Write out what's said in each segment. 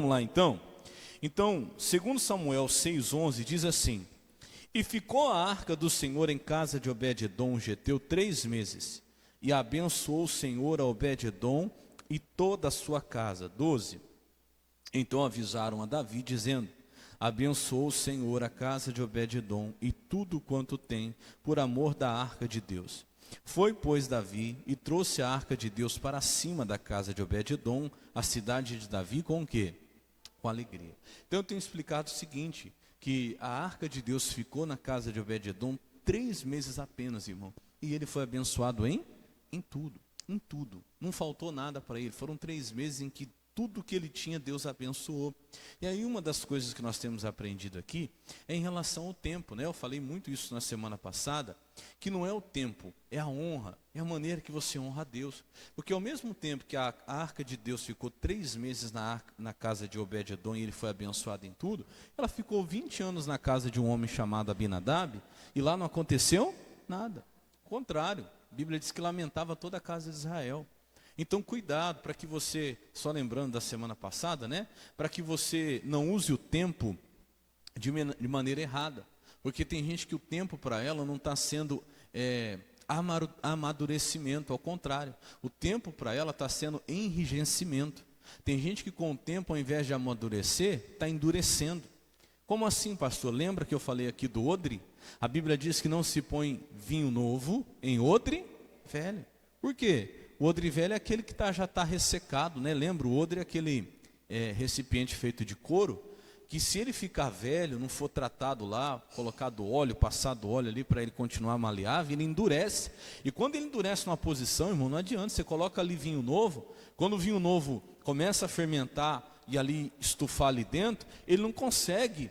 Vamos lá então. Então, segundo Samuel 6,11 diz assim: E ficou a arca do Senhor em casa de Obed-edom, geteu 3 meses, e abençoou o Senhor a Obed-edom e toda a sua casa. 12. Então avisaram a Davi, dizendo: Abençoou o Senhor a casa de Obed-edom e tudo quanto tem, por amor da arca de Deus. Foi, pois, Davi e trouxe a arca de Deus para cima da casa de Obed-edom, a cidade de Davi, com o quê? Com alegria. Então eu tenho explicado o seguinte, que a arca de Deus ficou na casa de Obed-edom 3 meses apenas, irmão. E ele foi abençoado em tudo, em tudo. Não faltou nada para ele. Foram 3 meses em que tudo que ele tinha, Deus abençoou. E aí uma das coisas que nós temos aprendido aqui é em relação ao tempo, né? Eu falei muito isso na semana passada, que não é o tempo, é a honra, é a maneira que você honra a Deus. Porque ao mesmo tempo que a arca de Deus ficou 3 meses na casa de Obed-edom e ele foi abençoado em tudo, ela ficou 20 anos na casa de um homem chamado Abinadab e lá não aconteceu nada. Ao contrário, a Bíblia diz que lamentava toda a casa de Israel. Então cuidado para que você, só lembrando da semana passada, né? Para que você não use o tempo de maneira errada. Porque tem gente que o tempo para ela não está sendo amadurecimento, ao contrário. O tempo para ela está sendo enrijecimento. Tem gente que com o tempo, ao invés de amadurecer, está endurecendo. Como assim, pastor? Lembra que eu falei aqui do odre? A Bíblia diz que não se põe vinho novo em odre velho. Por quê? O odre velho é aquele que já está ressecado, né? Lembra, o odre é aquele recipiente feito de couro, que se ele ficar velho, não for tratado lá, colocado óleo, passado óleo ali para ele continuar maleável, ele endurece. E quando ele endurece numa posição, irmão, não adianta, você coloca ali vinho novo, quando o vinho novo começa a fermentar e ali estufar ali dentro, ele não consegue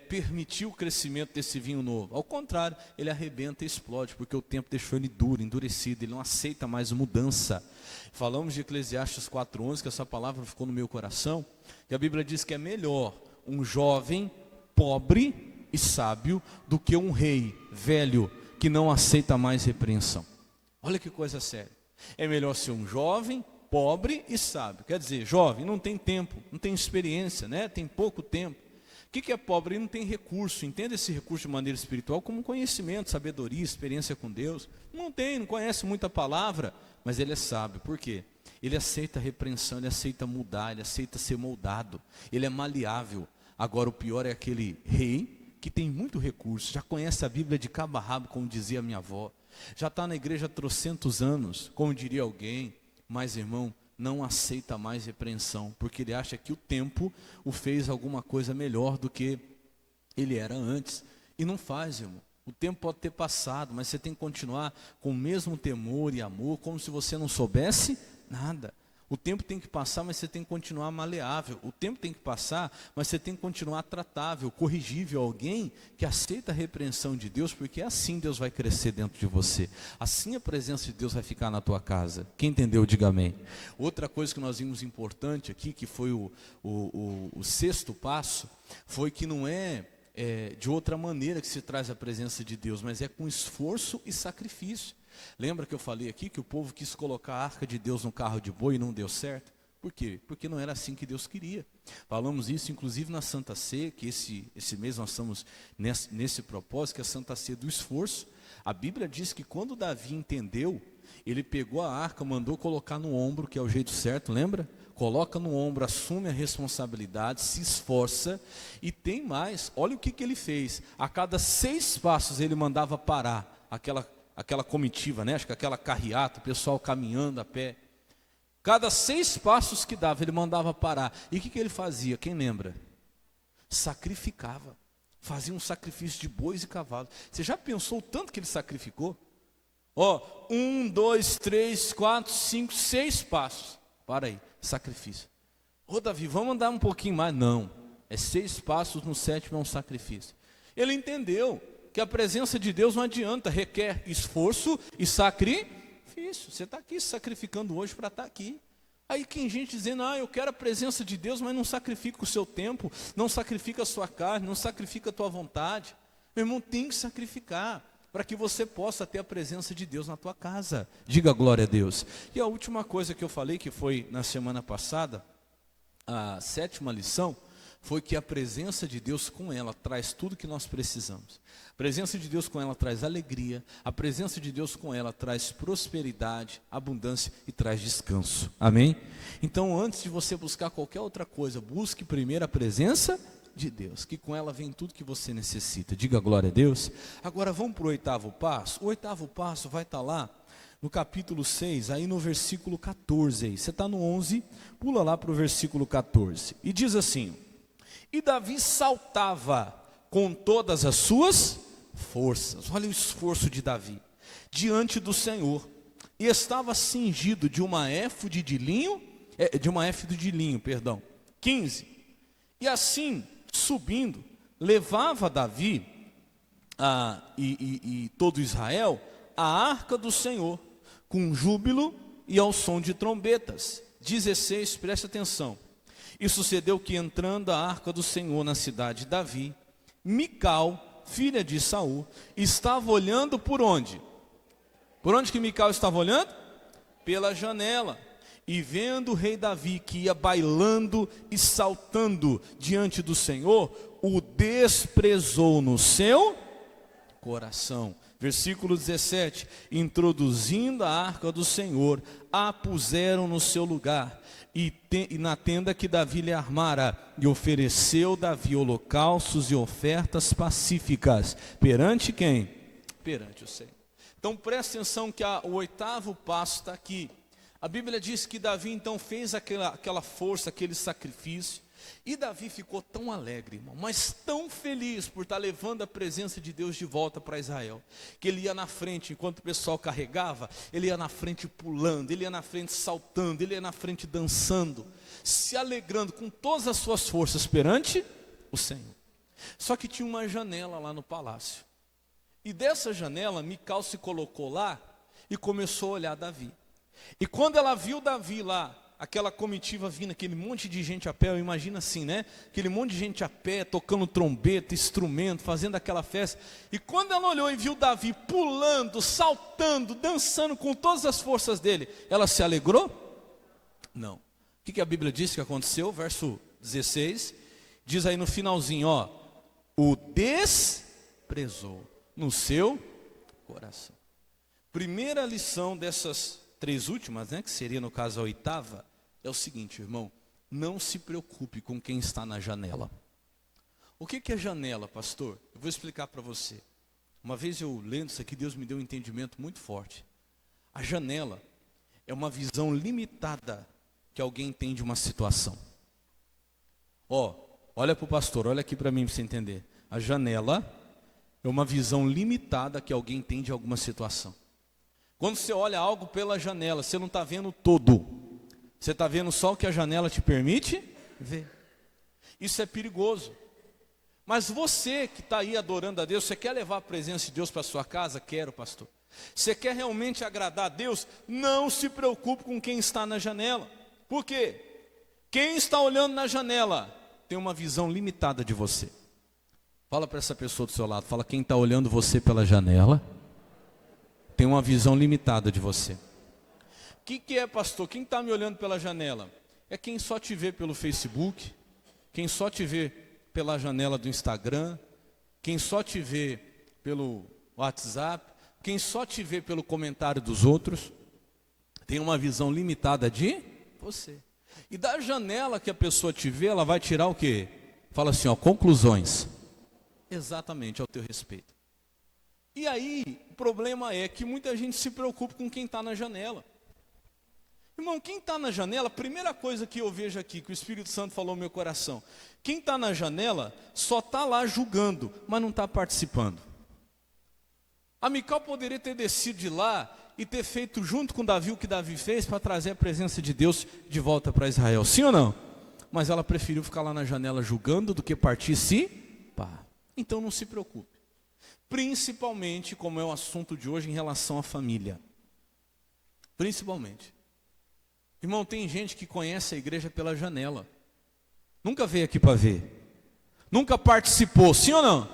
permitir o crescimento desse vinho novo. Ao contrário, ele arrebenta e explode, porque o tempo deixou ele duro, endurecido, ele não aceita mais mudança. Falamos de Eclesiastes 4,11, que essa palavra ficou no meu coração, que a Bíblia diz que é melhor um jovem pobre e sábio do que um rei velho que não aceita mais repreensão. Olha que coisa séria. É melhor ser um jovem pobre e sábio. Quer dizer, jovem não tem tempo, não tem experiência, né? Tem pouco tempo. O que é pobre? Ele não tem recurso. Entenda esse recurso de maneira espiritual como conhecimento, sabedoria, experiência com Deus. Não tem, não conhece muita palavra, mas ele é sábio. Por quê? Ele aceita a repreensão, ele aceita mudar, ele aceita ser moldado. Ele é maleável. Agora o pior é aquele rei que tem muito recurso, já conhece a Bíblia de cabo a rabo, como dizia a minha avó. Já está na igreja há trocentos anos, como diria alguém, mas irmão, não aceita mais repreensão, porque ele acha que o tempo o fez alguma coisa melhor do que ele era antes. E não faz, irmão. O tempo pode ter passado, mas você tem que continuar com o mesmo temor e amor, como se você não soubesse nada. O tempo tem que passar, mas você tem que continuar maleável. O tempo tem que passar, mas você tem que continuar tratável, corrigível, alguém que aceita a repreensão de Deus, porque assim Deus vai crescer dentro de você. Assim a presença de Deus vai ficar na tua casa. Quem entendeu, diga amém. Outra coisa que nós vimos importante aqui, que foi o 6º passo, foi que não é de outra maneira que se traz a presença de Deus, mas é com esforço e sacrifício. Lembra que eu falei aqui que o povo quis colocar a arca de Deus no carro de boi e não deu certo? Por quê? Porque não era assim que Deus queria. Falamos isso inclusive na Santa Ceia, que esse mês nós estamos nesse propósito, que é a Santa Ceia do esforço. A Bíblia diz que quando Davi entendeu, ele pegou a arca, mandou colocar no ombro, que é o jeito certo, lembra? Coloca no ombro, assume a responsabilidade, se esforça e tem mais. Olha o que ele fez. A cada 6 passos ele mandava parar aquela comitiva, né? Acho que aquela carreata, o pessoal caminhando a pé. Cada 6 passos que dava, ele mandava parar. E o que ele fazia? Quem lembra? Sacrificava. Fazia um sacrifício de bois e cavalos. Você já pensou o tanto que ele sacrificou? 1, 2, 3, 4, 5, 6 passos. Para aí, sacrifício. Davi, vamos andar um pouquinho mais. Não, é 6 passos, no 7º é um sacrifício. Ele entendeu que a presença de Deus não adianta, requer esforço e sacrifício. Você está aqui se sacrificando hoje para estar aqui. Aí tem gente dizendo, eu quero a presença de Deus, mas não sacrifica o seu tempo, não sacrifica a sua carne, não sacrifica a tua vontade. Meu irmão, tem que sacrificar para que você possa ter a presença de Deus na tua casa. Diga glória a Deus. E a última coisa que eu falei, que foi na semana passada, a sétima lição foi que a presença de Deus com ela traz tudo que nós precisamos. A presença de Deus com ela traz alegria, a presença de Deus com ela traz prosperidade, abundância e traz descanso. Amém? Então, antes de você buscar qualquer outra coisa, busque primeiro a presença de Deus, que com ela vem tudo que você necessita. Diga glória a Deus. Agora vamos para o oitavo passo. O oitavo passo vai estar lá no capítulo 6, aí no versículo 14. Aí. Você está no 11, pula lá para o versículo 14. E diz assim: e Davi saltava com todas as suas forças. Olha o esforço de Davi. Diante do Senhor. E estava cingido de uma éfode de linho, 15. E assim, subindo, levava Davi e todo Israel a arca do Senhor, com júbilo e ao som de trombetas. 16, preste atenção. E sucedeu que, entrando a arca do Senhor na cidade de Davi, Mical, filha de Saul, estava olhando por onde? Por onde que Mical estava olhando? Pela janela. E vendo o rei Davi que ia bailando e saltando diante do Senhor, o desprezou no seu coração. Versículo 17, introduzindo a arca do Senhor, a puseram no seu lugar, e na tenda que Davi lhe armara, e ofereceu Davi holocaustos e ofertas pacíficas, perante quem? Perante o Senhor. Então preste atenção que o oitavo passo está aqui. A Bíblia diz que Davi então fez aquela força, aquele sacrifício, e Davi ficou tão alegre, irmão, mas tão feliz por estar levando a presença de Deus de volta para Israel, que ele ia na frente, enquanto o pessoal carregava, ele ia na frente pulando, ele ia na frente saltando, ele ia na frente dançando, se alegrando com todas as suas forças perante o Senhor. Só que tinha uma janela lá no palácio, e dessa janela Mical se colocou lá e começou a olhar Davi. E quando ela viu Davi lá, aquela comitiva vindo, aquele monte de gente a pé, imagina assim, né? Aquele monte de gente a pé, tocando trombeta, instrumento, fazendo aquela festa. E quando ela olhou e viu Davi pulando, saltando, dançando com todas as forças dele, ela se alegrou? Não. O que a Bíblia diz que aconteceu? Verso 16, diz aí no finalzinho, ó, o desprezou no seu coração. Primeira lição dessas 3 últimas, né, que seria no caso a oitava, é o seguinte, irmão, não se preocupe com quem está na janela. O que é janela, pastor? Eu vou explicar para você. Uma vez eu lendo isso aqui, Deus me deu um entendimento muito forte. A janela é uma visão limitada que alguém tem de uma situação. Olha para o pastor, olha aqui para mim para você entender. A janela é uma visão limitada que alguém tem de alguma situação. Quando você olha algo pela janela, você não está vendo todo. Você está vendo só o que a janela te permite ver. Isso é perigoso. Mas você que está aí adorando a Deus, você quer levar a presença de Deus para a sua casa? Quero, pastor. Você quer realmente agradar a Deus? Não se preocupe com quem está na janela. Por quê? Quem está olhando na janela tem uma visão limitada de você. Fala para essa pessoa do seu lado, fala, quem está olhando você pela janela tem uma visão limitada de você. O que é, pastor? Quem está me olhando pela janela? É quem só te vê pelo Facebook, quem só te vê pela janela do Instagram, quem só te vê pelo WhatsApp, quem só te vê pelo comentário dos outros, tem uma visão limitada de você. E da janela que a pessoa te vê, ela vai tirar o quê? Fala assim, conclusões. Exatamente, ao teu respeito. E aí, o problema é que muita gente se preocupa com quem está na janela. Irmão, quem está na janela, a primeira coisa que eu vejo aqui, que o Espírito Santo falou no meu coração, quem está na janela só está lá julgando, mas não está participando. A Mical poderia ter descido de lá e ter feito junto com Davi o que Davi fez para trazer a presença de Deus de volta para Israel, sim ou não? Mas ela preferiu ficar lá na janela julgando do que participar. Então não se preocupe. Principalmente, como é o assunto de hoje, em relação à família. Principalmente. Irmão, tem gente que conhece a igreja pela janela. Nunca veio aqui para ver. Nunca participou, sim ou não?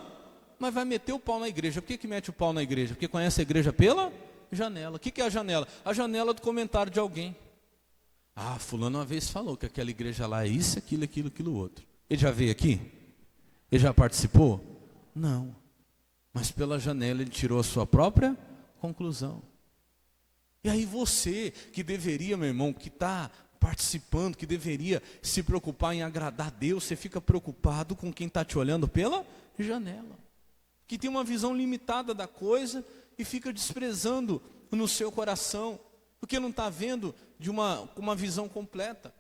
Mas vai meter o pau na igreja. Por que mete o pau na igreja? Porque conhece a igreja pela janela. O que é a janela? A janela do comentário de alguém. Ah, fulano uma vez falou que aquela igreja lá é isso, aquilo, aquilo, aquilo outro. Ele já veio aqui? Ele já participou? Não. Mas pela janela ele tirou a sua própria conclusão. E aí você, que deveria, meu irmão, que está participando, que deveria se preocupar em agradar a Deus, você fica preocupado com quem está te olhando pela janela. Que tem uma visão limitada da coisa e fica desprezando no seu coração, porque não está vendo de uma visão completa.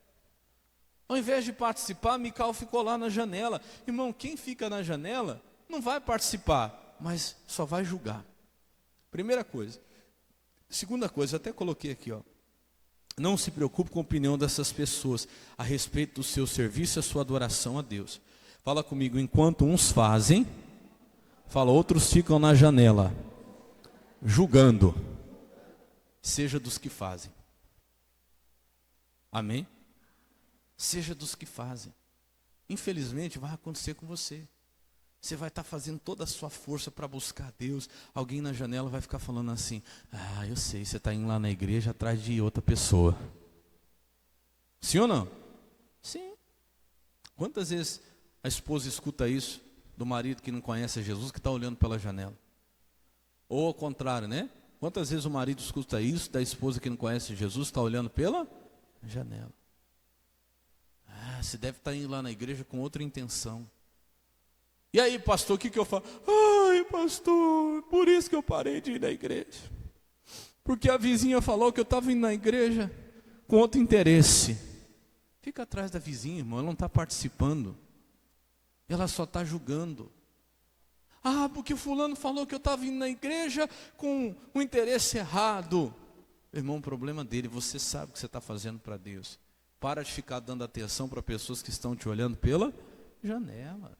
Ao invés de participar, Mical ficou lá na janela. Irmão, quem fica na janela não vai participar, mas só vai julgar. Primeira coisa. Segunda coisa, até coloquei aqui, ó. Não se preocupe com a opinião dessas pessoas a respeito do seu serviço e a sua adoração a Deus. Fala comigo, enquanto uns fazem, fala, outros ficam na janela, julgando. Seja dos que fazem. Amém? Seja dos que fazem. Infelizmente vai acontecer com você. Você vai estar fazendo toda a sua força para buscar Deus. Alguém na janela vai ficar falando assim: ah, eu sei, você está indo lá na igreja atrás de outra pessoa. Sim ou não? Sim. Quantas vezes a esposa escuta isso do marido que não conhece Jesus, que está olhando pela janela? Ou ao contrário, né? Quantas vezes o marido escuta isso da esposa que não conhece Jesus, está olhando pela janela? Ah, você deve estar indo lá na igreja com outra intenção. E aí, pastor, o que eu falo? Ai, pastor, por isso que eu parei de ir na igreja. Porque a vizinha falou que eu estava indo na igreja com outro interesse. Fica atrás da vizinha, irmão, ela não está participando. Ela só está julgando. Ah, porque fulano falou que eu estava indo na igreja com um interesse errado. Irmão, o problema dele, você sabe o que você está fazendo para Deus. Para de ficar dando atenção para pessoas que estão te olhando pela janela.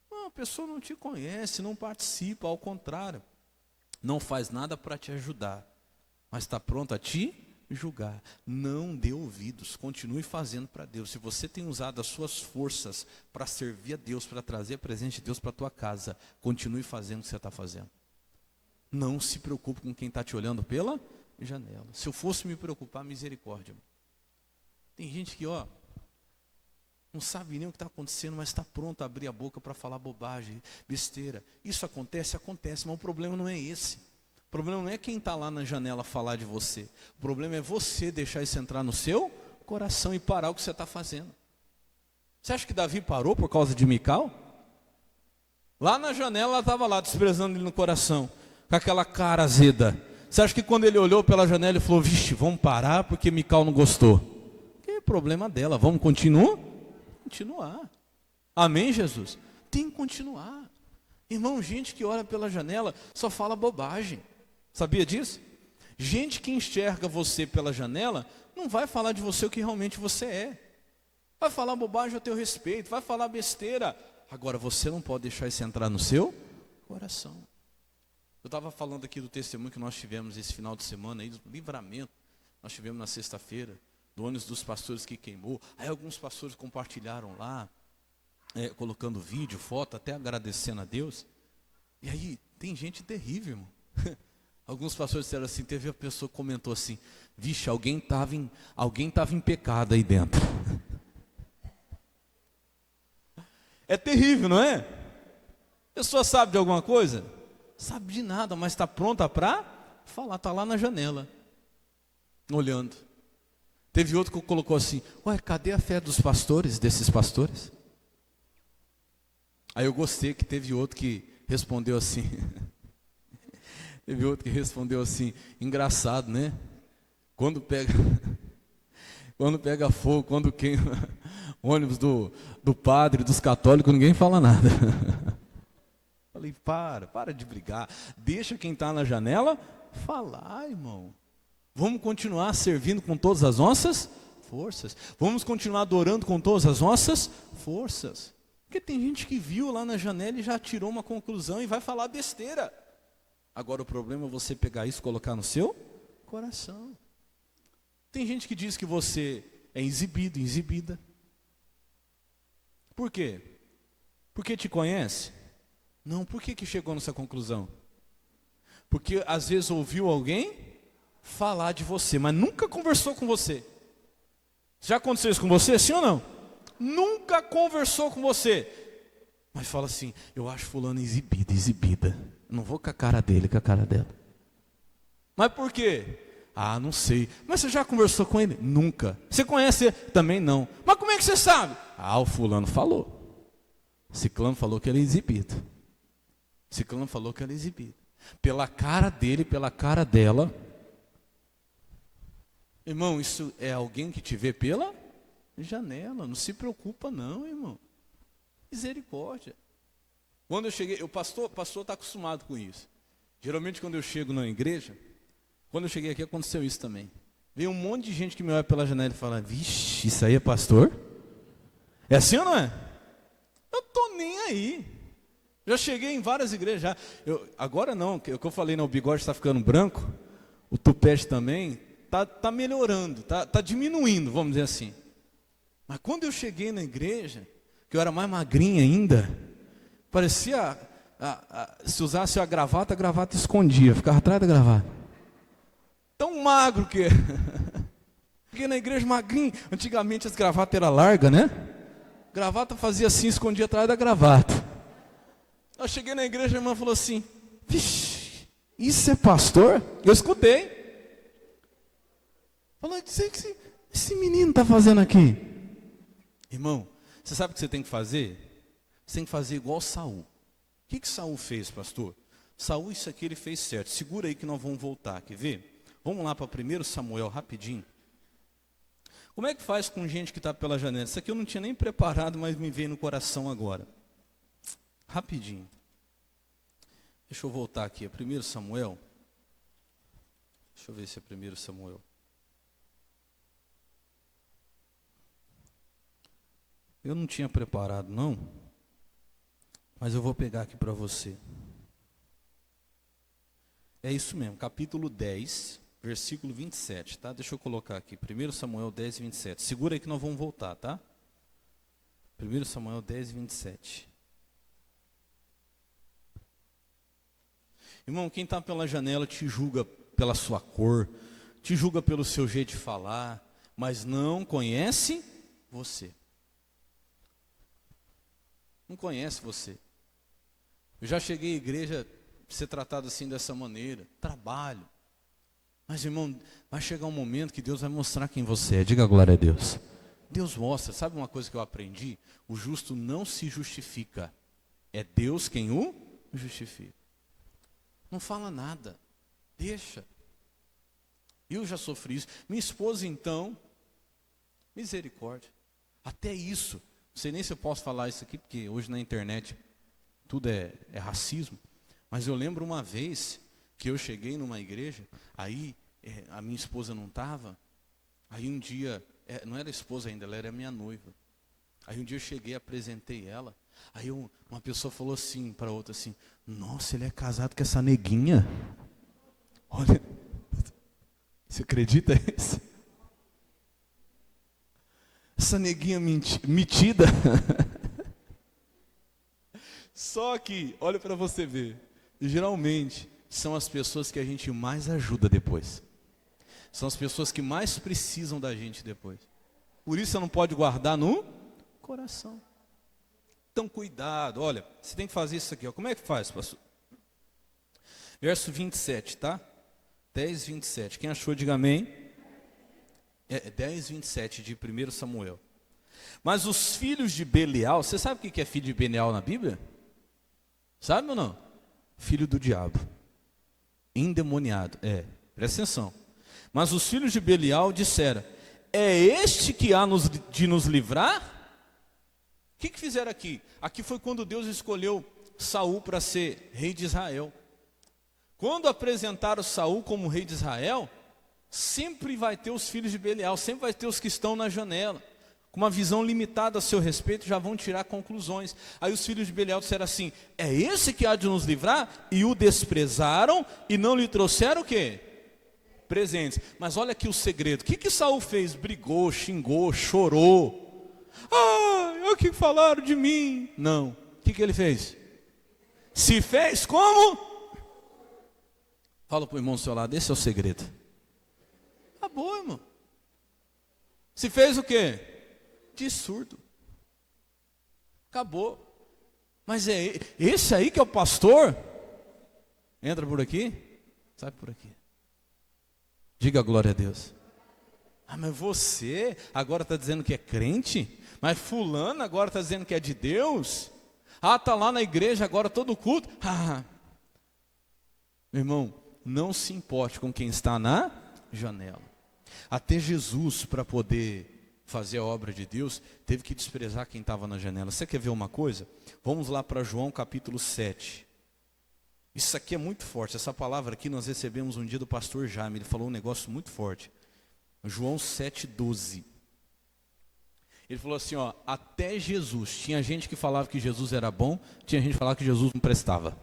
Não, a pessoa não te conhece, não participa, ao contrário. Não faz nada para te ajudar, mas está pronto a te julgar. Não dê ouvidos, continue fazendo para Deus. Se você tem usado as suas forças para servir a Deus, para trazer a presença de Deus para a tua casa, continue fazendo o que você está fazendo. Não se preocupe com quem está te olhando pela janela. Se eu fosse me preocupar, misericórdia. Tem gente que, não sabe nem o que está acontecendo, mas está pronto a abrir a boca para falar bobagem, besteira. Isso acontece, mas o problema não é esse. O problema não é quem está lá na janela falar de você. O problema é você deixar isso entrar no seu coração e parar o que você está fazendo. Você acha que Davi parou por causa de Mical? Lá na janela, ela estava lá, desprezando ele no coração, com aquela cara azeda. Você acha que quando ele olhou pela janela, ele falou: vixe, vamos parar porque Mical não gostou? Que problema dela, vamos continuar? Continuar. Amém, Jesus? Tem que continuar. Irmão, gente que olha pela janela só fala bobagem. Sabia disso? Gente que enxerga você pela janela não vai falar de você o que realmente você é. Vai falar bobagem a teu respeito, vai falar besteira. Agora você não pode deixar isso entrar no seu coração. Eu estava falando aqui do testemunho que nós tivemos esse final de semana aí, do livramento. Nós tivemos na sexta-feira, do ônibus dos pastores que queimou. Aí alguns pastores compartilharam lá, colocando vídeo, foto, até agradecendo a Deus. E aí tem gente terrível, irmão. Alguns pastores disseram assim, teve a pessoa que comentou assim: vixe, alguém estava em pecado aí dentro. É terrível, não é? A pessoa sabe de alguma coisa? Sabe de nada, mas está pronta para falar, está lá na janela, olhando. Teve outro que colocou assim: ué, cadê a fé dos pastores, desses pastores? Aí eu gostei que teve outro que respondeu assim. Teve outro que respondeu assim, engraçado, né? Quando pega fogo, quando queima ônibus do padre, dos católicos, ninguém fala nada. Falei, para de brigar. Deixa quem está na janela falar, irmão. Vamos continuar servindo com todas as nossas forças. Vamos continuar adorando com todas as nossas forças. Porque tem gente que viu lá na janela e já tirou uma conclusão e vai falar besteira. Agora o problema é você pegar isso e colocar no seu coração. Tem gente que diz que você é exibido, exibida. Por quê? Porque te conhece? Não, por que chegou nessa conclusão? Porque às vezes ouviu alguém falar de você, mas nunca conversou com você. Já aconteceu isso com você, sim ou não? Nunca conversou com você, mas fala assim, eu acho fulano exibida. Não vou com a cara dele, com a cara dela. Mas por quê? Ah, não sei. Mas você já conversou com ele? Nunca. Você conhece ele? Também não. Mas como é que você sabe? Ah, o fulano falou. Ciclano falou que ele é exibido. Ciclano falou que ele é exibido. Pela cara dele, pela cara dela. Irmão, isso é alguém que te vê pela janela. Não se preocupa não, irmão. Misericórdia. Quando eu cheguei, o pastor está acostumado com isso. Geralmente quando eu chego na igreja, quando eu cheguei aqui aconteceu isso também. Veio um monte de gente que me olha pela janela e fala, vixe, isso aí é pastor? É assim ou não é? Eu estou nem aí. Já cheguei em várias igrejas. Já. Agora não, o que eu falei, o bigode está ficando branco, o tupete também, está melhorando, está diminuindo, vamos dizer assim. Mas quando eu cheguei na igreja, que eu era mais magrinha ainda, parecia, se usasse a gravata escondia, ficava atrás da gravata. Tão magro que cheguei na igreja magrinho, antigamente as gravatas eram largas, né? Gravata fazia assim, escondia atrás da gravata. Eu cheguei na igreja, a irmã falou assim, vixe, isso é pastor? Eu escutei. Falou, dizer que esse menino está fazendo aqui. Irmão, você sabe o que você tem que fazer? Você tem que fazer igual Saul. O que Saul fez, pastor? Saul, isso aqui ele fez certo. Segura aí que nós vamos voltar, quer ver? Vamos lá para 1 Samuel, rapidinho. Como é que faz com gente que está pela janela? Isso aqui eu não tinha nem preparado, mas me veio no coração agora. Rapidinho. Deixa eu voltar aqui. É 1 Samuel. Deixa eu ver se é 1 Samuel. Eu não tinha preparado, não. Mas eu vou pegar aqui para você. É isso mesmo, capítulo 10, versículo 27, tá? Deixa eu colocar aqui, 1 Samuel 10, 27. Segura aí que nós vamos voltar, tá? 1 Samuel 10, 27. Irmão, quem está pela janela te julga pela sua cor, te julga pelo seu jeito de falar, mas não conhece você. Não conhece você. Eu já cheguei à igreja ser tratado assim dessa maneira, trabalho. Mas irmão, vai chegar um momento que Deus vai mostrar quem você é. Diga glória a Deus. Deus mostra, sabe uma coisa que eu aprendi? O justo não se justifica. É Deus quem o justifica. Não fala nada. Deixa. Eu já sofri isso. Minha esposa então, misericórdia. Até isso. Não sei nem se eu posso falar isso aqui, porque hoje na internet tudo é racismo. Mas eu lembro uma vez que eu cheguei numa igreja, aí a minha esposa não estava, aí um dia, não era esposa ainda, ela era minha noiva. Aí um dia eu cheguei, apresentei ela, aí uma pessoa falou assim para outra assim, nossa, ele é casado com essa neguinha. Olha, você acredita nisso? Essa neguinha metida. Só que, olha para você ver, geralmente são as pessoas que a gente mais ajuda depois. São as pessoas que mais precisam da gente depois. Por isso você não pode guardar no coração. Então cuidado, olha, você tem que fazer isso aqui, ó. Como é que faz, pastor? Verso 27, tá? 10, 27. Quem achou, diga amém. 10, 27 de 1 Samuel. Mas os filhos de Belial, você sabe o que é filho de Belial na Bíblia? Sabe ou não? Filho do diabo. Endemoniado. Presta atenção. Mas os filhos de Belial disseram, é este que há de nos livrar? O que fizeram aqui? Aqui foi quando Deus escolheu Saul para ser rei de Israel. Quando apresentaram Saul como rei de Israel, sempre vai ter os filhos de Belial, sempre vai ter os que estão na janela. Com uma visão limitada a seu respeito, já vão tirar conclusões. Aí os filhos de Belial disseram assim, é esse que há de nos livrar? E o desprezaram e não lhe trouxeram o quê? Presentes. Mas olha aqui o segredo. O que Saul fez? Brigou, xingou, chorou. Ah, o que falaram de mim? Não. O que ele fez? Se fez como? Fala para o irmão do seu lado, esse é o segredo. Acabou, irmão. Se fez o quê? De surdo. Acabou. Mas é esse aí que é o pastor? Entra por aqui, sai por aqui. Diga glória a Deus. Ah, mas você agora está dizendo que é crente? Mas fulano agora está dizendo que é de Deus? Ah, está lá na igreja agora todo culto? Ah. Meu irmão, não se importe com quem está na janela. Até Jesus, para poder fazer a obra de Deus, teve que desprezar quem estava na janela. Você quer ver uma coisa? Vamos lá para João capítulo 7. Isso aqui é muito forte. Essa palavra aqui nós recebemos um dia do pastor Jaime. Ele falou um negócio muito forte. João 7,12. Ele falou assim, ó, até Jesus. Tinha gente que falava que Jesus era bom, tinha gente que falava que Jesus não prestava.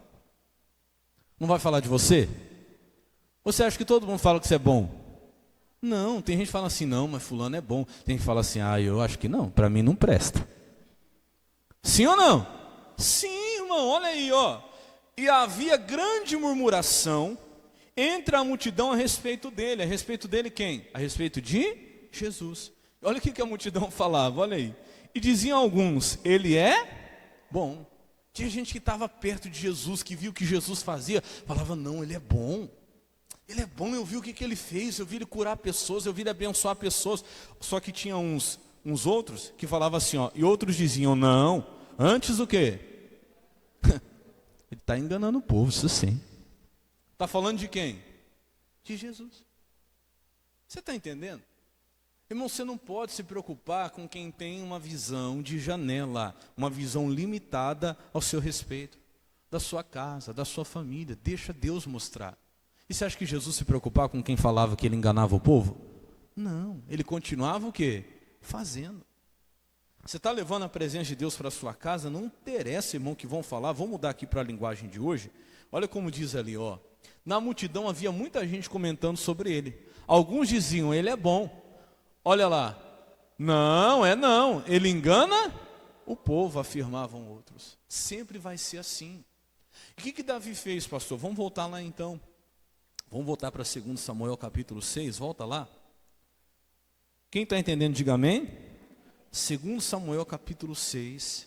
Não vai falar de você? Você acha que todo mundo fala que você é bom? Não, tem gente que fala assim, não, mas fulano é bom. Tem gente que fala assim, eu acho que não, para mim não presta. Sim ou não? Sim, irmão, olha aí, ó. E havia grande murmuração entre a multidão a respeito dele. A respeito dele quem? A respeito de Jesus. Olha o que a multidão falava, olha aí. E diziam alguns, ele é bom. Tinha gente que estava perto de Jesus, que viu o que Jesus fazia, falava, não, ele é bom. Ele é bom, eu vi o que ele fez, eu vi ele curar pessoas, eu vi ele abençoar pessoas. Só que tinha uns outros que falavam assim, ó, e outros diziam, não, antes o quê? Ele está enganando o povo, isso sim. Está falando de quem? De Jesus. Você está entendendo? Irmão, você não pode se preocupar com quem tem uma visão de janela, uma visão limitada ao seu respeito, da sua casa, da sua família. Deixa Deus mostrar. E você acha que Jesus se preocupava com quem falava que ele enganava o povo? Não, ele continuava o quê? Fazendo. Você está levando a presença de Deus para a sua casa, não interessa, irmão, que vão falar. Vamos mudar aqui para a linguagem de hoje. Olha como diz ali, ó. Na multidão havia muita gente comentando sobre ele. Alguns diziam, ele é bom. Olha lá, não, ele engana o povo, afirmavam outros. Sempre vai ser assim. O que Davi fez, pastor? Vamos voltar lá então. Vamos voltar para 2 Samuel capítulo 6, volta lá. Quem está entendendo, diga amém. 2 Samuel capítulo 6,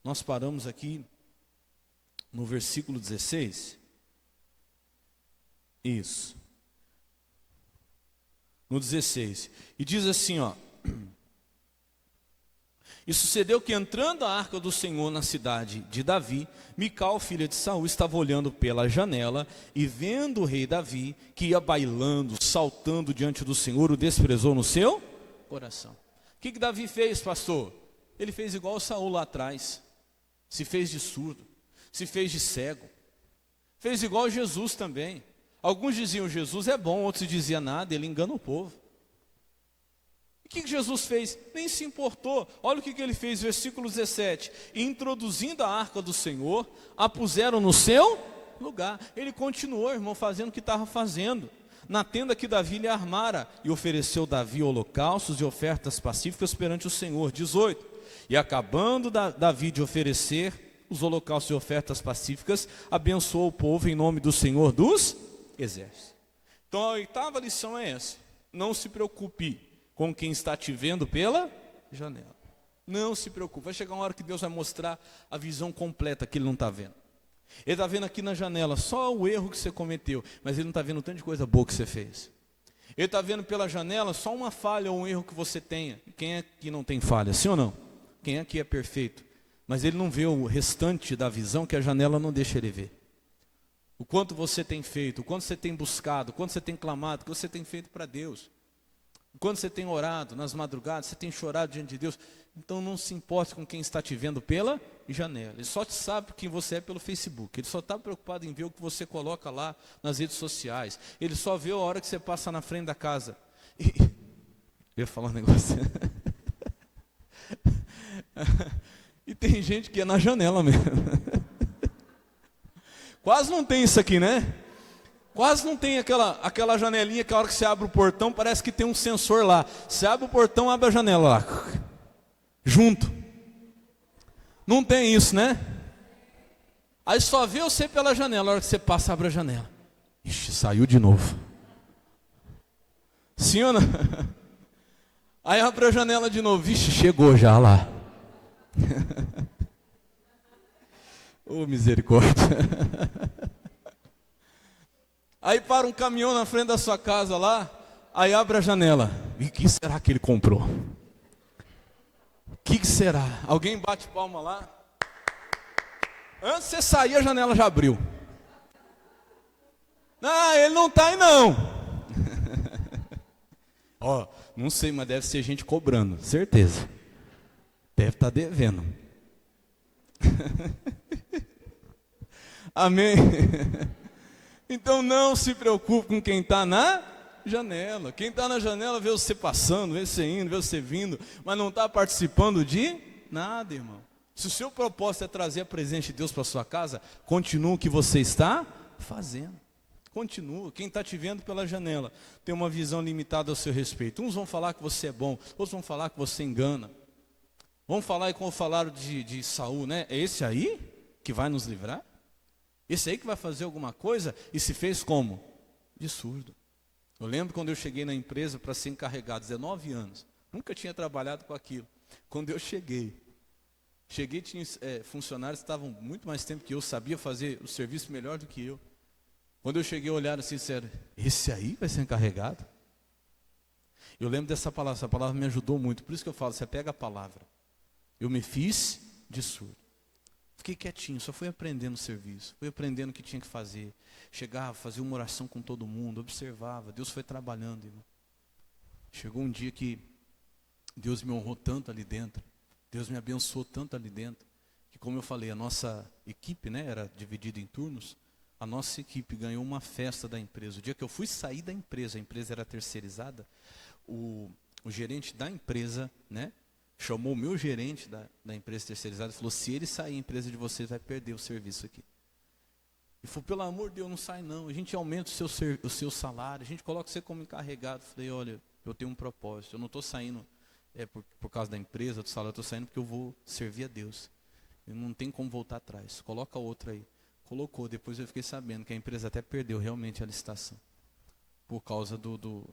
nós paramos aqui no versículo 16. Isso. No 16, e diz assim, ó. E sucedeu que entrando a arca do Senhor na cidade de Davi, Mical, filha de Saul, estava olhando pela janela, e vendo o rei Davi, que ia bailando, saltando diante do Senhor, o desprezou no seu coração. O que Davi fez, pastor? Ele fez igual o Saul lá atrás, se fez de surdo, se fez de cego, fez igual Jesus também. Alguns diziam, Jesus é bom, outros diziam nada, ele engana o povo. O que Jesus fez? Nem se importou. Olha o que ele fez, versículo 17. Introduzindo a arca do Senhor, a puseram no seu lugar. Ele continuou, irmão, fazendo o que estava fazendo. Na tenda que Davi lhe armara, e ofereceu Davi holocaustos e ofertas pacíficas perante o Senhor. 18. E acabando Davi de oferecer os holocaustos e ofertas pacíficas, abençoou o povo em nome do Senhor dos exércitos. Então a oitava lição é essa: não se preocupe com quem está te vendo pela janela. Não se preocupe, vai chegar uma hora que Deus vai mostrar a visão completa que ele não está vendo. Ele está vendo aqui na janela só o erro que você cometeu, mas ele não está vendo o tanto de coisa boa que você fez. Ele está vendo pela janela só uma falha ou um erro que você tenha. Quem é que não tem falha, sim ou não? Quem aqui é perfeito? Mas ele não vê o restante da visão que a janela não deixa ele ver. O quanto você tem feito, o quanto você tem buscado, o quanto você tem clamado, o que você tem feito para Deus. O quanto você tem orado nas madrugadas, você tem chorado diante de Deus. Então não se importe com quem está te vendo pela janela. Ele só sabe quem você é pelo Facebook. Ele só está preocupado em ver o que você coloca lá nas redes sociais. Ele só vê a hora que você passa na frente da casa. Eu ia falar um negócio. E tem gente que é na janela mesmo. Quase não tem isso aqui, né? Quase não tem aquela janelinha que a hora que você abre o portão, parece que tem um sensor lá. Você abre o portão, abre a janela lá. Junto. Não tem isso, né? Aí só vê você pela janela, a hora que você passa, abre a janela. Ixi, saiu de novo. Sim ou não? Aí abre a janela de novo, vixe, chegou já lá. Ô, misericórdia. Aí para um caminhão na frente da sua casa lá, aí abre a janela. E o que será que ele comprou? O que será? Alguém bate palma lá? Antes de você sair, a janela já abriu. Não, ele não está aí não. Ó, não sei, mas deve ser gente cobrando, certeza. Deve estar devendo. Amém? Então não se preocupe com quem está na janela. Quem está na janela vê você passando, vê você indo, vê você vindo, mas não está participando de nada, irmão. Se o seu propósito é trazer a presença de Deus para a sua casa, continua o que você está fazendo. Continua. Quem está te vendo pela janela tem uma visão limitada ao seu respeito. Uns vão falar que você é bom, outros vão falar que você engana. Vão falar como falaram de Saul, né? É esse aí que vai nos livrar? Esse aí que vai fazer alguma coisa e se fez como? De surdo. Eu lembro quando eu cheguei na empresa para ser encarregado, 19 anos. Nunca tinha trabalhado com aquilo. Quando eu cheguei, tinha funcionários que estavam muito mais tempo que eu, sabia fazer o serviço melhor do que eu. Quando eu cheguei, olharam assim, disseram, esse aí vai ser encarregado? Eu lembro dessa palavra, essa palavra me ajudou muito. Por isso que eu falo, você pega a palavra. Eu me fiz de surdo. Fiquei quietinho, só fui aprendendo o serviço, fui aprendendo o que tinha que fazer. Chegava, fazia uma oração com todo mundo, observava, Deus foi trabalhando, irmão. Chegou um dia que Deus me honrou tanto ali dentro, Deus me abençoou tanto ali dentro, que como eu falei, a nossa equipe, né, era dividida em turnos, a nossa equipe ganhou uma festa da empresa. O dia que eu fui sair da empresa, a empresa era terceirizada, o gerente da empresa, né, chamou o meu gerente da empresa terceirizada e falou, se ele sair, a empresa de vocês vai perder o serviço aqui. E falou, pelo amor de Deus, não sai não, a gente aumenta o seu salário, a gente coloca você como encarregado. Falei, olha, eu tenho um propósito, eu não estou saindo por causa da empresa, do salário, eu estou saindo porque eu vou servir a Deus. Eu não tem como voltar atrás, coloca outra aí. Colocou, depois eu fiquei sabendo que a empresa até perdeu realmente a licitação, por causa do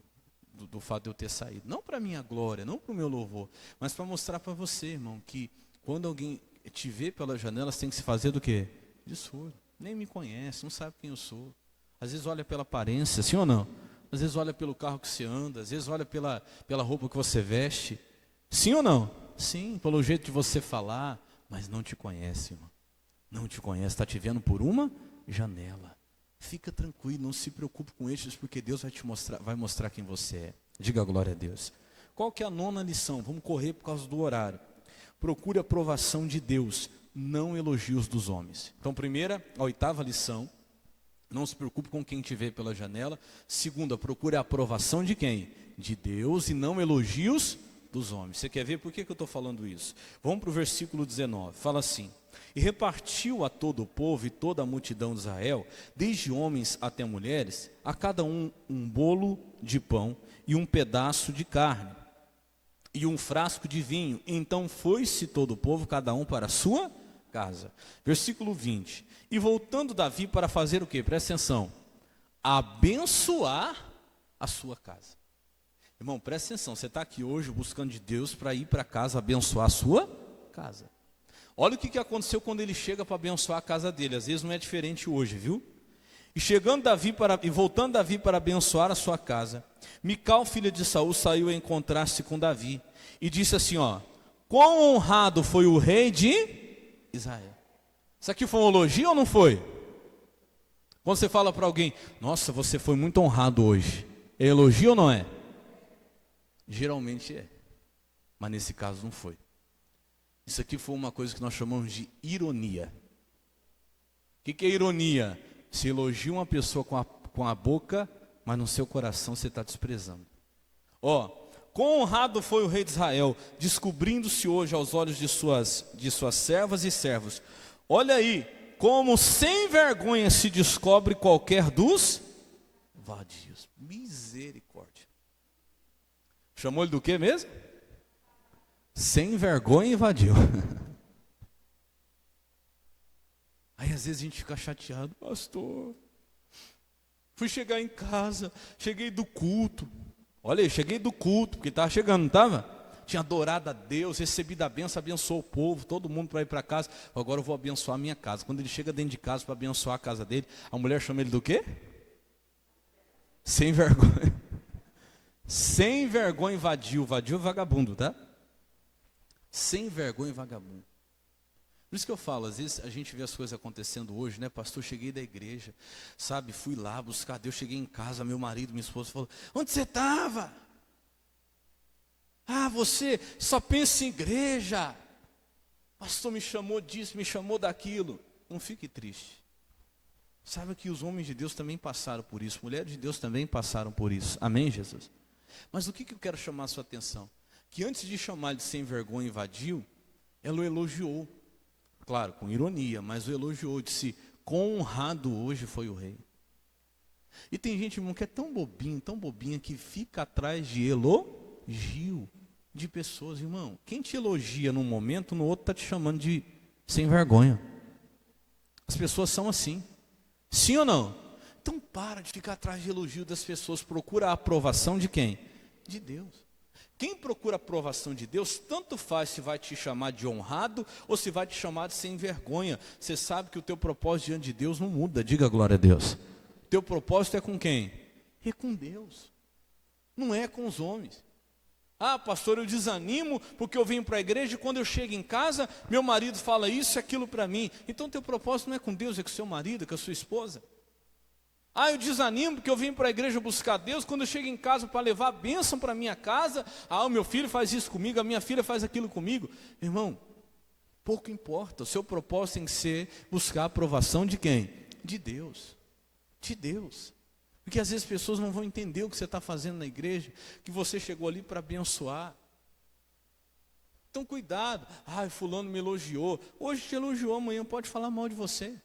fato de eu ter saído. Não para a minha glória, não para o meu louvor, mas para mostrar para você, irmão, que quando alguém te vê pela janela, você tem que se fazer do quê? De surdo. Nem me conhece, não sabe quem eu sou. Às vezes olha pela aparência, sim ou não? Às vezes olha pelo carro que você anda, às vezes olha pela roupa que você veste. Sim ou não? Sim, pelo jeito de você falar, mas não te conhece, irmão. Não te conhece, está te vendo por uma janela. Fica tranquilo, não se preocupe com estes, porque Deus vai mostrar quem você é. Diga glória a Deus. Qual que é a 9ª lição? Vamos correr por causa do horário. Procure a aprovação de Deus, não elogios dos homens. Então, primeira, a 8ª lição, não se preocupe com quem te vê pela janela. Segunda, procure a aprovação de quem? De Deus e não elogios dos homens. Você quer ver por que eu estou falando isso? Vamos para o versículo 19, fala assim, e repartiu a todo o povo e toda a multidão de Israel, desde homens até mulheres, a cada um bolo de pão e um pedaço de carne, e um frasco de vinho. Então foi-se todo o povo, cada um para a sua casa. Versículo 20, e voltando Davi para fazer o quê? Presta atenção, abençoar a sua casa. Irmão, presta atenção, você está aqui hoje buscando de Deus para ir para casa abençoar a sua casa. Olha o que aconteceu quando ele chega para abençoar a casa dele. Às vezes não é diferente hoje, viu? E voltando Davi para abençoar a sua casa, Mical, filha de Saul, saiu a encontrar-se com Davi e disse assim, ó, quão honrado foi o rei de Israel. Isso aqui foi um elogio ou não foi? Quando você fala para alguém, nossa, você foi muito honrado hoje, é elogio ou não é? Geralmente é, mas nesse caso não foi. Isso aqui foi uma coisa que nós chamamos de ironia. O que é ironia? Você elogia uma pessoa com a boca, mas no seu coração você está desprezando. Ó, quão honrado foi o rei de Israel, descobrindo-se hoje aos olhos de suas servas e servos. Olha aí, como sem vergonha se descobre qualquer dos vadios. Misericórdia. Chamou ele do quê mesmo? Sem vergonha e vadio. Aí às vezes a gente fica chateado, pastor. Fui chegar em casa, cheguei do culto. Olha, eu cheguei do culto, porque estava chegando, não estava? Tinha adorado a Deus, recebido a bênção, abençoou o povo, todo mundo para ir para casa. Agora eu vou abençoar a minha casa. Quando ele chega dentro de casa para abençoar a casa dele, a mulher chama ele do quê? Sem vergonha. Sem vergonha vadio vagabundo, tá? Sem vergonha vagabundo. Por isso que eu falo, às vezes a gente vê as coisas acontecendo hoje, né? Pastor, cheguei da igreja, sabe? Fui lá buscar Deus, cheguei em casa, meu marido, minha esposa falou, onde você estava? Ah, você só pensa em igreja. Pastor me chamou disso, me chamou daquilo. Não fique triste. Saiba que os homens de Deus também passaram por isso, mulheres de Deus também passaram por isso. Amém, Jesus? Mas o que eu quero chamar a sua atenção? Que antes de chamar de sem vergonha e vadio, ela o elogiou. Claro, com ironia, mas o elogiou, disse, quão honrado hoje foi o rei. E tem gente, irmão, que é tão bobinha, que fica atrás de elogio de pessoas, irmão. Quem te elogia num momento, no outro está te chamando de sem vergonha. As pessoas são assim. Sim ou não? Então para de ficar atrás de elogio das pessoas. Procura a aprovação de quem? De Deus. Quem procura a aprovação de Deus, tanto faz se vai te chamar de honrado ou se vai te chamar de sem vergonha. Você sabe que o teu propósito diante de Deus não muda. Diga glória a Deus. Teu propósito é com quem? É com Deus. Não é com os homens. Ah, pastor, eu desanimo porque eu venho para a igreja e quando eu chego em casa, meu marido fala isso e aquilo para mim. Então teu propósito não é com Deus, é com o seu marido, é com a sua esposa. Ah, eu desanimo porque eu vim para a igreja buscar Deus, quando eu chego em casa para levar a bênção para minha casa, ah, o meu filho faz isso comigo, a minha filha faz aquilo comigo. Irmão, pouco importa, o seu propósito tem que ser buscar a aprovação de quem? De Deus. De Deus. Porque às vezes as pessoas não vão entender o que você está fazendo na igreja, que você chegou ali para abençoar. Então cuidado, ah, fulano me elogiou, hoje te elogiou, amanhã pode falar mal de você.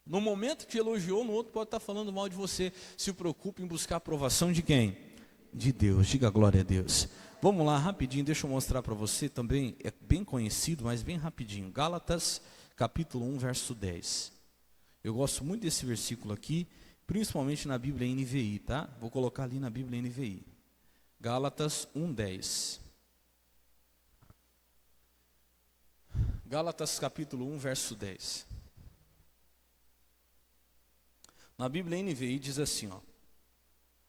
No momento que te elogiou, no outro pode estar falando mal de você. Se preocupe em buscar a aprovação de quem? De Deus, diga glória a Deus. Vamos lá, rapidinho, deixa eu mostrar para você também, é bem conhecido, mas bem rapidinho. Gálatas, capítulo 1, verso 10. Eu gosto muito desse versículo aqui, principalmente na Bíblia NVI, tá? Vou colocar ali na Bíblia NVI. Gálatas 1, 10. Gálatas, capítulo 1, verso 10. Na Bíblia NVI diz assim, ó: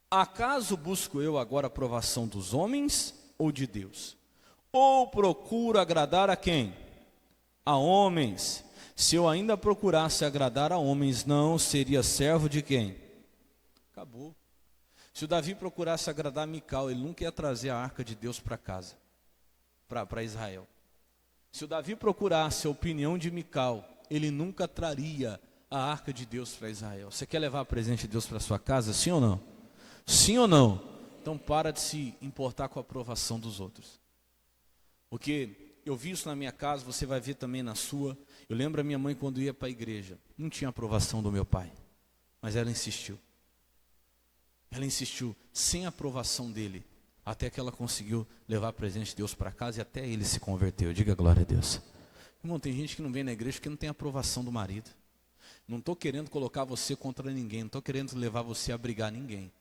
acaso busco eu agora a aprovação dos homens ou de Deus? Ou procuro agradar a quem? A homens. Se eu ainda procurasse agradar a homens, não seria servo de quem? Acabou. Se o Davi procurasse agradar a Mical, ele nunca ia trazer a arca de Deus para casa, para Israel. Se o Davi procurasse a opinião de Mical, ele nunca traria a arca de Deus para Israel. Você quer levar a presente de Deus para sua casa, sim ou não? Sim ou não? Então para de se importar com a aprovação dos outros. Porque eu vi isso na minha casa, você vai ver também na sua. Eu lembro a minha mãe quando ia para a igreja, não tinha aprovação do meu pai, mas ela insistiu. Ela insistiu sem aprovação dele, até que ela conseguiu levar a presente de Deus para casa e até ele se converteu. Diga glória a Deus. Irmão, tem gente que não vem na igreja porque não tem aprovação do marido. Não estou querendo colocar você contra ninguém, não estou querendo levar você a brigar ninguém.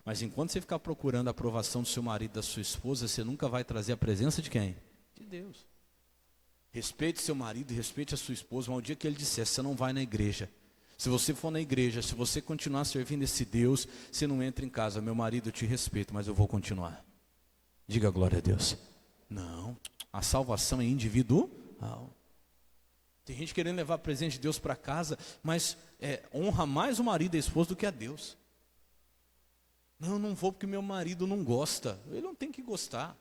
Mas enquanto você ficar procurando a aprovação do seu marido, da sua esposa, você nunca vai trazer a presença de quem? De Deus. Respeite seu marido, respeite a sua esposa, mas o dia que ele disser, você não vai na igreja. Se você for na igreja, se você continuar servindo esse Deus, você não entra em casa. Meu marido, eu te respeito, mas eu vou continuar. Diga glória a Deus. Não, a salvação é individual. Tem gente querendo levar presente de Deus para casa, mas honra mais o marido e a esposa do que a Deus. Não vou porque meu marido não gosta. Ele não tem que gostar.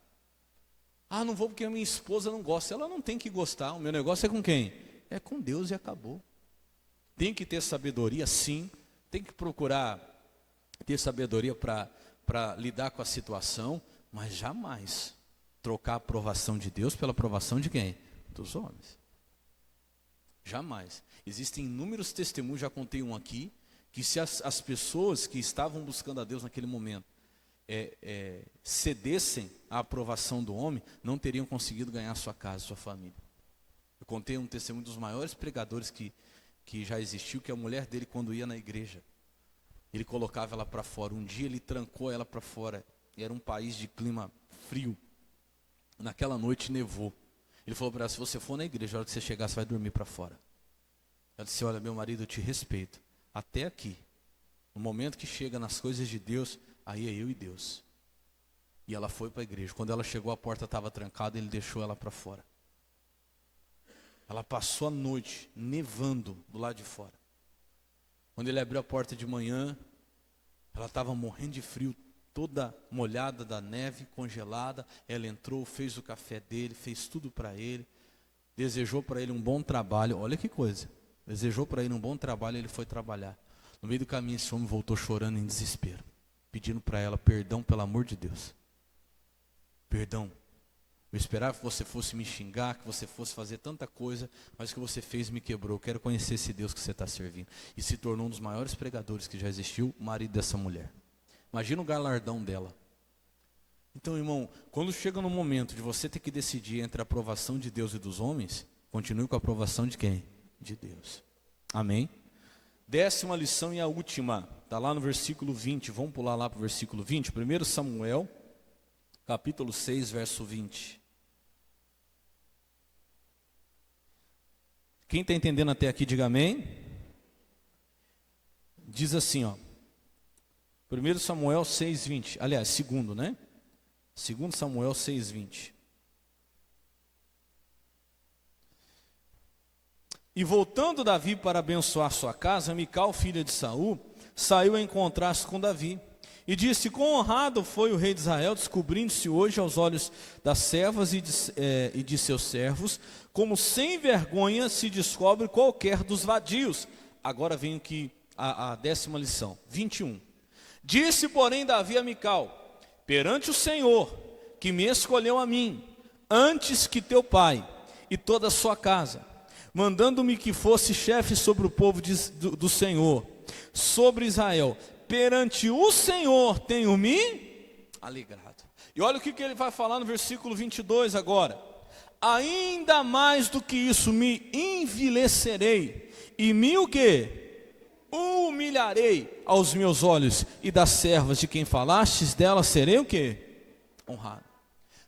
Ah, não vou porque a minha esposa não gosta. Ela não tem que gostar. O meu negócio é com quem? É com Deus e acabou. Tem que ter sabedoria, sim. Tem que procurar ter sabedoria para lidar com a situação, mas jamais trocar a aprovação de Deus pela aprovação de quem? Dos homens. Jamais. Existem inúmeros testemunhos, já contei um aqui, que se as pessoas que estavam buscando a Deus naquele momento cedessem à aprovação do homem, não teriam conseguido ganhar sua casa, sua família. Eu contei um testemunho dos maiores pregadores que já existiu, que a mulher dele, quando ia na igreja, ele colocava ela para fora. Um dia ele trancou ela para fora e era um país de clima frio. Naquela noite nevou. Ele falou para ela, se você for na igreja, a hora que você chegar, você vai dormir para fora. Ela disse, olha, meu marido, eu te respeito. Até aqui. No momento que chega nas coisas de Deus, aí é eu e Deus. E ela foi para a igreja. Quando ela chegou, a porta estava trancada, ele deixou ela para fora. Ela passou a noite nevando do lado de fora. Quando ele abriu a porta de manhã, ela estava morrendo de frio, toda molhada da neve, congelada. Ela entrou, fez o café dele, fez tudo para ele. Desejou para ele um bom trabalho. Olha que coisa. Desejou para ele um bom trabalho, ele foi trabalhar. No meio do caminho, esse homem voltou chorando em desespero, pedindo para ela perdão, pelo amor de Deus. Perdão. Eu esperava que você fosse me xingar, que você fosse fazer tanta coisa, mas o que você fez me quebrou. Eu quero conhecer esse Deus que você está servindo. E se tornou um dos maiores pregadores que já existiu, o marido dessa mulher. Imagina o galardão dela. Então, irmão, quando chega no momento de você ter que decidir entre a aprovação de Deus e dos homens, continue com a aprovação de quem? De Deus. Amém? 10ª lição e a última, está lá no versículo 20, vamos pular lá para o versículo 20, 1 Samuel, capítulo 6, verso 20. Quem está entendendo até aqui, diga amém. Diz assim, ó, 1 Samuel 6, 20, aliás, segundo, né? 2 Samuel 6, 20. E voltando Davi para abençoar sua casa, Mical, filha de Saul, saiu a encontrar-se com Davi. E disse, quão honrado foi o rei de Israel, descobrindo-se hoje aos olhos das servas e de seus servos, como sem vergonha se descobre qualquer dos vadios. Agora vem aqui a 10ª lição, 21. Disse, porém, Davi a Mical, perante o Senhor, que me escolheu a mim, antes que teu pai e toda a sua casa, mandando-me que fosse chefe sobre o povo do Senhor, sobre Israel, perante o Senhor tenho me alegrado. E olha o que ele vai falar no versículo 22 agora. Ainda mais do que isso, me envilecerei, e me o quê? Humilharei aos meus olhos, e das servas de quem falastes, delas serei o quê? Honrado.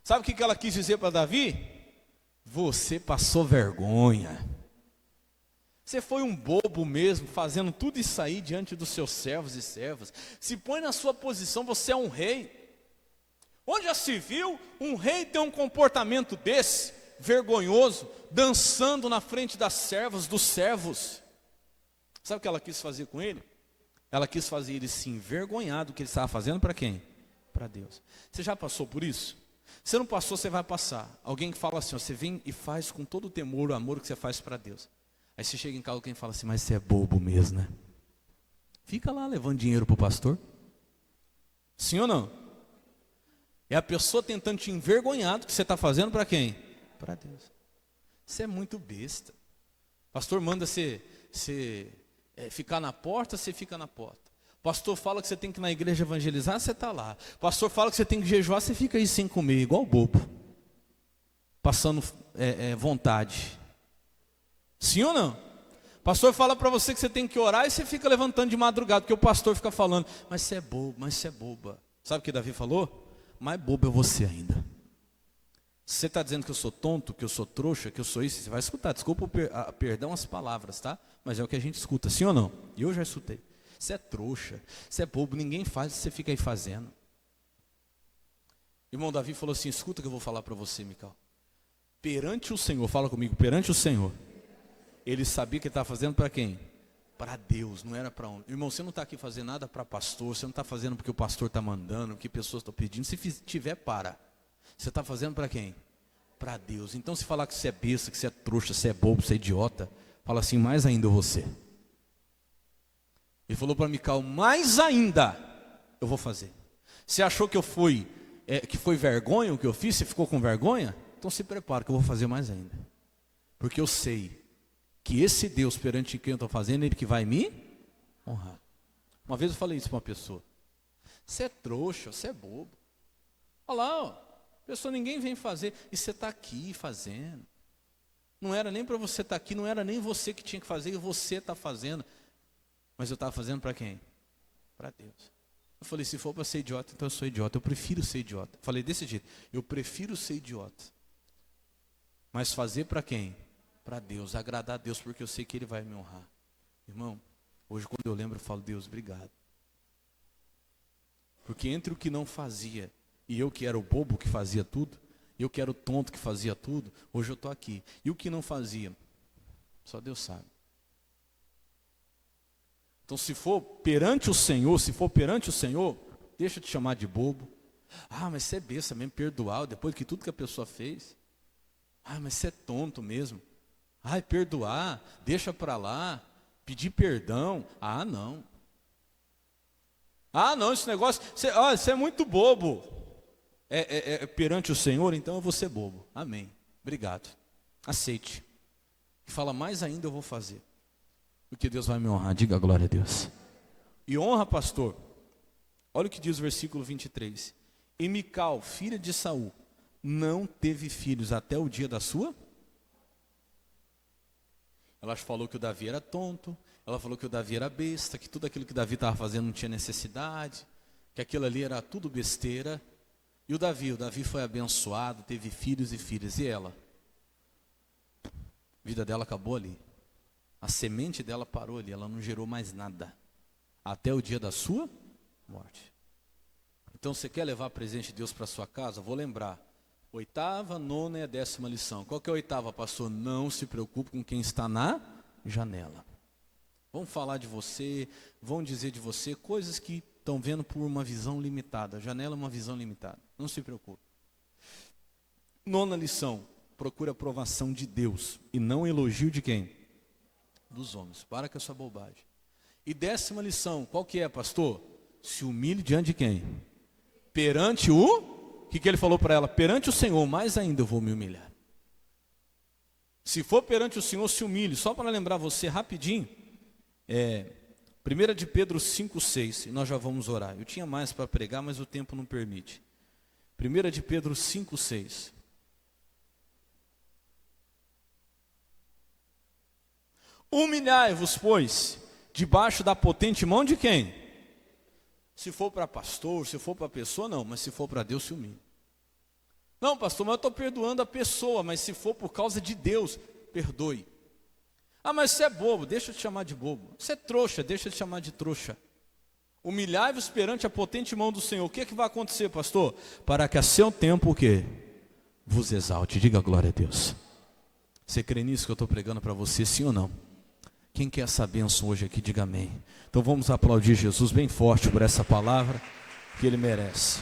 Sabe o que ela quis dizer para Davi? Você passou vergonha. Você foi um bobo mesmo, fazendo tudo isso aí diante dos seus servos e servas. Se põe na sua posição, você é um rei. Onde já se viu um rei ter um comportamento desse, vergonhoso, dançando na frente das servas, dos servos? Sabe o que ela quis fazer com ele? Ela quis fazer ele se envergonhar do que ele estava fazendo para quem? Para Deus. Você já passou por isso? Se não passou, você vai passar. Alguém que fala assim, ó, você vem e faz com todo o temor, o amor que você faz para Deus. Aí você chega em casa, alguém fala assim, mas você é bobo mesmo, né? Fica lá levando dinheiro para o pastor. Sim ou não? É a pessoa tentando te envergonhar do que você está fazendo para quem? Para Deus. Você é muito besta. O pastor manda você ficar na porta, você fica na porta. O pastor fala que você tem que ir na igreja evangelizar, você está lá. O pastor fala que você tem que jejuar, você fica aí sem comer, igual bobo. Passando vontade. Sim ou não? O pastor fala para você que você tem que orar e você fica levantando de madrugada, porque o pastor fica falando, mas você é bobo, mas você é boba. Sabe o que Davi falou? Mais bobo é você ainda. Se você está dizendo que eu sou tonto, que eu sou trouxa, que eu sou isso, você vai escutar. Desculpa, perdão as palavras, tá? Mas é o que a gente escuta, sim ou não? E eu já escutei. Você é trouxa, você é bobo, ninguém faz, você fica aí fazendo. Irmão Davi falou assim, escuta o que eu vou falar para você, Mical. Perante o Senhor, fala comigo, perante o Senhor. Ele sabia que ele estava fazendo para quem? Para Deus, não era para homem. Irmão, você não está aqui fazendo nada para pastor, você não está fazendo porque o pastor está mandando, porque pessoas estão pedindo. Se tiver, para. Você está fazendo para quem? Para Deus. Então se falar que você é besta, que você é trouxa, você é bobo, você é idiota, fala assim, mais ainda você. Ele falou para Mical, mais ainda eu vou fazer. Você achou que que foi vergonha o que eu fiz? Você ficou com vergonha? Então se prepara que eu vou fazer mais ainda. Porque eu sei que esse Deus perante quem eu estou fazendo, ele que vai me honrar. Uma vez eu falei isso para uma pessoa. Você é trouxa, você é bobo. Olha lá, ó, pessoa, ninguém vem fazer. E você está aqui fazendo. Não era nem para você estar aqui, não era nem você que tinha que fazer, e você está fazendo. Mas eu estava fazendo para quem? Para Deus. Eu falei, se for para ser idiota, então eu sou idiota. Eu prefiro ser idiota. Falei desse jeito, eu prefiro ser idiota. Mas fazer para quem? Para Deus, agradar a Deus, porque eu sei que Ele vai me honrar. Irmão, hoje quando eu lembro, eu falo, Deus, obrigado. Porque entre o que não fazia e eu que era o bobo que fazia tudo, eu que era o tonto que fazia tudo, hoje eu estou aqui. E o que não fazia? Só Deus sabe. Então se for perante o Senhor, deixa de chamar de bobo. Ah, mas você é besta mesmo, perdoar, depois de tudo que a pessoa fez. Ah, mas você é tonto mesmo. Ai, perdoar, deixa para lá, pedir perdão. Ah, não. Ah, não, esse negócio, você é muito bobo. Perante o Senhor, então eu vou ser bobo. Amém. Obrigado. Aceite. E fala, mais ainda eu vou fazer. Porque Deus vai me honrar. Diga glória a Deus. E honra, pastor. Olha o que diz o versículo 23. E Mical, filha de Saul, não teve filhos até o dia da sua. Ela falou que o Davi era tonto. Ela falou que o Davi era besta. Que tudo aquilo que Davi estava fazendo não tinha necessidade. Que aquilo ali era tudo besteira. E o Davi foi abençoado, teve filhos e filhas. E ela? A vida dela acabou ali. A semente dela parou ali, ela não gerou mais nada. Até o dia da sua morte. Então você quer levar presente de Deus para sua casa? Vou lembrar. 8ª, 9ª e 10ª lição. Qual que é a 8ª, pastor? Não se preocupe com quem está na janela. Vão falar de você, vão dizer de você coisas que estão vendo por uma visão limitada. A janela é uma visão limitada. Não se preocupe. 9ª lição. Procure a aprovação de Deus e não elogio de quem? Dos homens. Para com essa bobagem. E 10ª lição. Qual que é, pastor? Se humilhe diante de quem? Perante o que ele falou para ela? Perante o Senhor, mais ainda eu vou me humilhar. Se for perante o Senhor, se humilhe. Só para lembrar você rapidinho, 1 de Pedro 5,6, e nós já vamos orar. Eu tinha mais para pregar, mas o tempo não permite. 1 de Pedro 5,6. Humilhai-vos, pois, debaixo da potente mão de quem? Se for para pastor, se for para pessoa, não, mas se for para Deus, se humilhe. Não, pastor, mas eu estou perdoando a pessoa, mas se for por causa de Deus, perdoe. Ah, mas você é bobo, deixa eu te chamar de bobo. Você é trouxa, deixa eu te chamar de trouxa. Humilhai-vos perante a potente mão do Senhor. O que vai acontecer, pastor? Para que a seu tempo o quê? Vos exalte. Diga glória a Deus. Você crê nisso que eu estou pregando para você, sim ou não? Quem quer essa bênção hoje aqui, diga amém. Então vamos aplaudir Jesus bem forte por essa palavra que Ele merece.